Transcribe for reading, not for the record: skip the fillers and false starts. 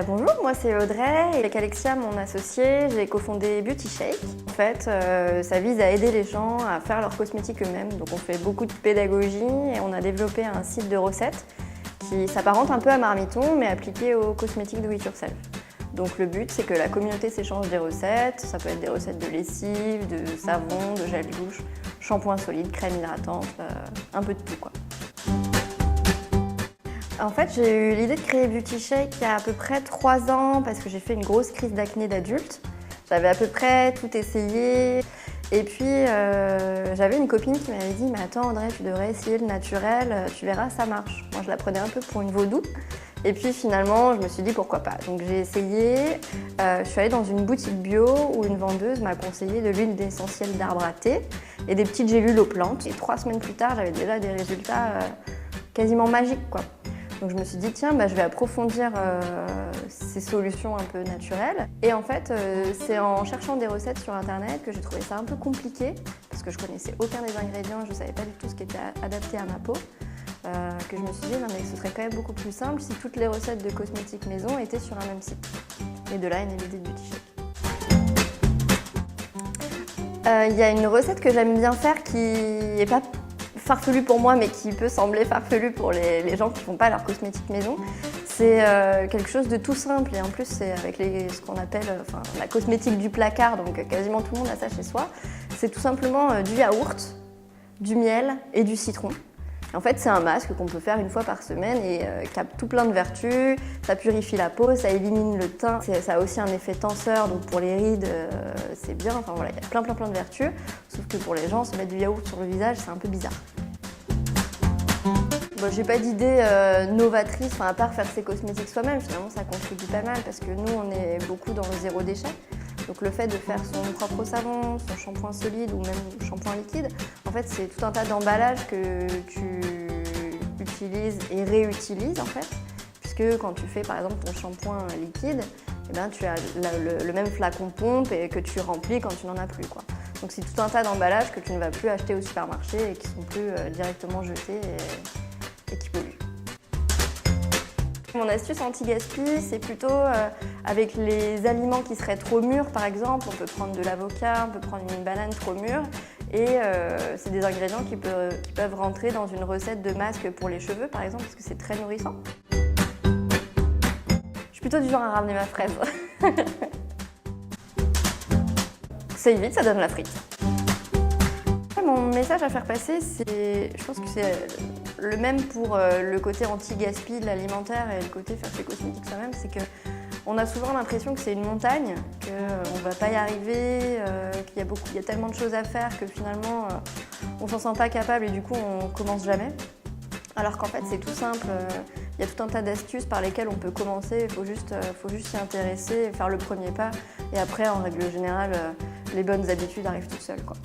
Bonjour, moi c'est Audrey et avec Alexia, mon associée, j'ai cofondé Beauty Shake. En fait, ça vise à aider les gens à faire leurs cosmétiques eux-mêmes. Donc on fait beaucoup de pédagogie et on a développé un site de recettes qui s'apparente un peu à Marmiton mais appliqué aux cosmétiques do it yourself. Donc le but c'est que la communauté s'échange des recettes, ça peut être des recettes de lessive, de savon, de gel douche, shampoing solide, crème hydratante, un peu de tout quoi. En fait, j'ai eu l'idée de créer Beauty Shake il y a à peu près 3 ans parce que j'ai fait une grosse crise d'acné d'adulte. J'avais à peu près tout essayé et puis j'avais une copine qui m'avait dit « Mais attends Audrey, tu devrais essayer le naturel, tu verras, ça marche ». Moi, je la prenais un peu pour une vaudou et puis finalement, je me suis dit pourquoi pas. Donc j'ai essayé, je suis allée dans une boutique bio où une vendeuse m'a conseillé de l'huile d'essentiel d'arbre à thé et des petites gélules aux plantes. Et 3 semaines plus tard, j'avais déjà des résultats quasiment magiques quoi. Donc je me suis dit, tiens, je vais approfondir ces solutions un peu naturelles. Et en fait, c'est en cherchant des recettes sur Internet que j'ai trouvé ça un peu compliqué, parce que je connaissais aucun des ingrédients, je ne savais pas du tout ce qui était adapté à ma peau, que je me suis dit, non mais ce serait quand même beaucoup plus simple si toutes les recettes de cosmétiques maison étaient sur un même site. Et de là est née l'idée de Beauty Shake. Il y a une recette que j'aime bien faire qui n'est pas farfelu pour moi mais qui peut sembler farfelu pour les gens qui ne font pas leur cosmétique maison. C'est quelque chose de tout simple et en plus c'est avec ce qu'on appelle la cosmétique du placard, donc quasiment tout le monde a ça chez soi. C'est tout simplement du yaourt, du miel et du citron. En fait, c'est un masque qu'on peut faire une fois par semaine et qui a tout plein de vertus. Ça purifie la peau, ça élimine le teint. Ça a aussi un effet tenseur, donc pour les rides, c'est bien. Enfin voilà, il y a plein de vertus. Sauf que pour les gens, se mettre du yaourt sur le visage, c'est un peu bizarre. Bon, j'ai pas d'idée novatrice, à part faire ses cosmétiques soi-même. Finalement, ça contribue pas mal parce que nous, on est beaucoup dans le zéro déchet. Donc le fait de faire son propre savon, son shampoing solide ou même shampoing liquide, en fait c'est tout un tas d'emballages que tu utilises et réutilises en fait. Puisque quand tu fais par exemple ton shampoing liquide, eh bien, tu as le même flacon pompe et que tu remplis quand tu n'en as plus quoi. Donc c'est tout un tas d'emballages que tu ne vas plus acheter au supermarché et qui sont plus directement jetés et qui polluent. Mon astuce anti-gaspi, c'est plutôt avec les aliments qui seraient trop mûrs par exemple, on peut prendre de l'avocat, on peut prendre une banane trop mûre et c'est des ingrédients qui peuvent rentrer dans une recette de masque pour les cheveux par exemple parce que c'est très nourrissant. Je suis plutôt du genre à ramener ma fraise. Ça évite, ça donne la frite. Mon message à faire passer, je pense que c'est le même pour le côté anti-gaspi de l'alimentaire et le côté faire ses cosmétiques soi-même, c'est qu'on a souvent l'impression que c'est une montagne, qu'on ne va pas y arriver, qu'il y a tellement de choses à faire que finalement on s'en sent pas capable et du coup on commence jamais. Alors qu'en fait c'est tout simple, il y a tout un tas d'astuces par lesquelles on peut commencer, il faut juste s'y intéresser, faire le premier pas et après en règle générale les bonnes habitudes arrivent toutes seules quoi.